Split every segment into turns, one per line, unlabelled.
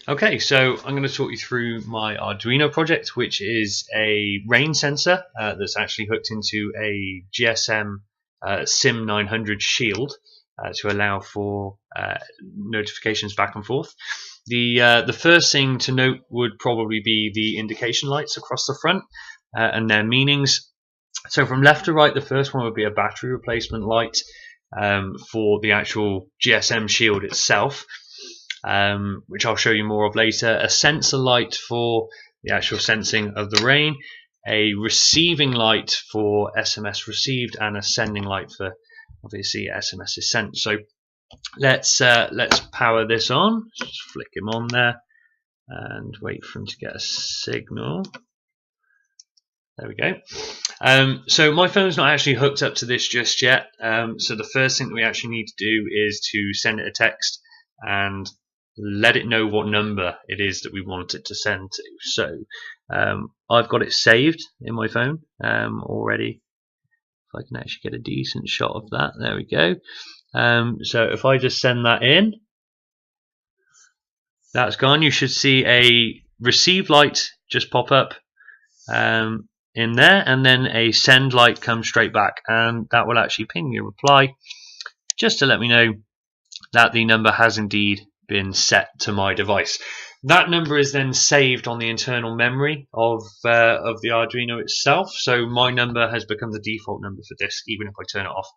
Okay, so I'm going to talk you through my Arduino project, which is a rain sensor that's actually hooked into a GSM SIM 900 shield to allow for notifications back and forth. The first thing to note would probably be the indication lights across the front and their meanings. So from left to right, the first one would be a battery replacement light for the actual GSM shield itself. Which I'll show you more of later, a sensor light for the actual sensing of the rain, a receiving light for SMS received, and a sending light for obviously SMS is sent. So let's power this on. Just flick him on there and wait for him to get a signal. There we go. So my phone's not actually hooked up to this just yet. So the first thing that we actually need to do is to send it a text and let it know what number it is that we want it to send to. So I've got it saved in my phone already. If I can actually get a decent shot of that, there we go. So if I just send that in, that's gone. You should see a receive light just pop up in there, and then a send light come straight back, and that will actually ping me a reply just to let me know that the number has indeed been set to my device. That number is then saved on the internal memory of the Arduino itself. So my number has become the default number for this, even if I turn it off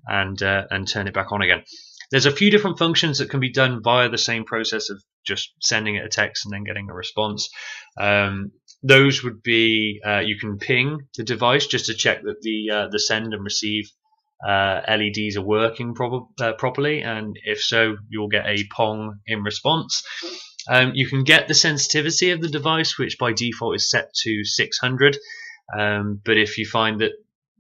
and turn it back on again. There's a few different functions that can be done via the same process of just sending it a text and then getting a response. Those would be you can ping the device just to check that the send and receive LEDs are working properly, and if so, you'll get a pong in response. You can get the sensitivity of the device, which by default is set to 600, but if you find that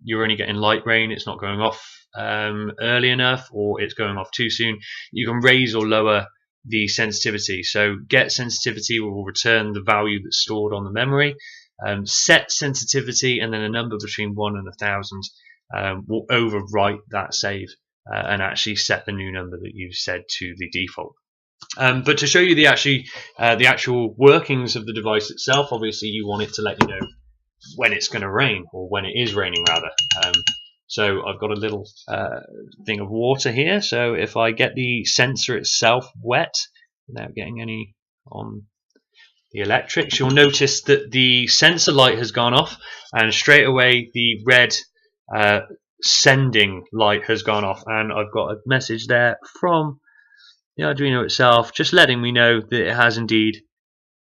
you're only getting light rain, it's not going off early enough, or it's going off too soon, you can raise or lower the sensitivity. So get sensitivity will return the value that's stored on the memory. Set sensitivity, and then a number between 1 and 1,000 will overwrite that save and actually set the new number that you've set to the default. But to show you the actual workings of the device itself, obviously you want it to let you know when it's going to rain, or when it is raining rather. So I've got a little thing of water here, so if I get the sensor itself wet without getting any on the electrics, you'll notice that the sensor light has gone off, and straight away the red sending light has gone off, and I've got a message there from the Arduino itself just letting me know that it has indeed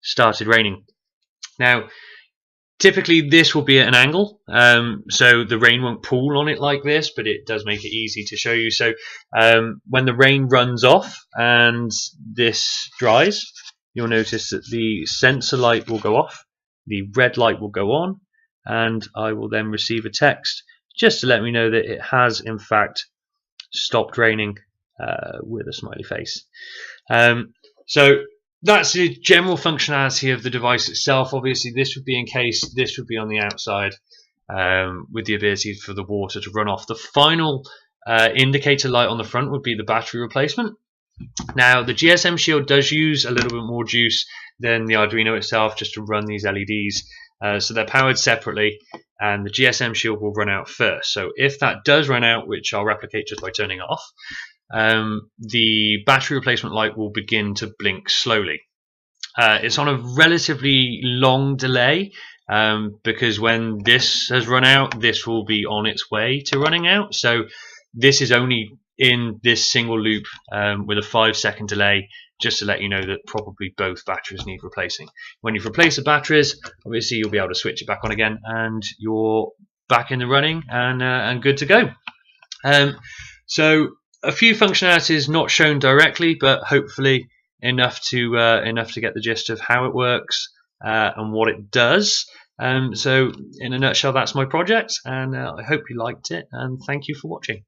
started raining. Now typically this will be at an angle, so the rain won't pool on it like this, but it does make it easy to show you. So when the rain runs off and this dries, you'll notice that the sensor light will go off, the red light will go on, and I will then receive a text just to let me know that it has in fact stopped raining with a smiley face. So that's the general functionality of the device itself. Obviously this would be in case this would be on the outside with the ability for the water to run off. The final indicator light on the front would be the battery replacement. Now the GSM shield does use a little bit more juice than the Arduino itself just to run these LEDs. So they're powered separately, and the GSM shield will run out first. So if that does run out, which I'll replicate just by turning it off, the battery replacement light will begin to blink slowly. It's on a relatively long delay because when this has run out, this will be on its way to running out. So this is only in this single loop with a 5-second delay, just to let you know that probably both batteries need replacing. When you've replaced the batteries, obviously you'll be able to switch it back on again, and you're back in the running and good to go. So a few functionalities not shown directly, but hopefully enough to get the gist of how it works and what it does. So in a nutshell, that's my project, and I hope you liked it, and thank you for watching.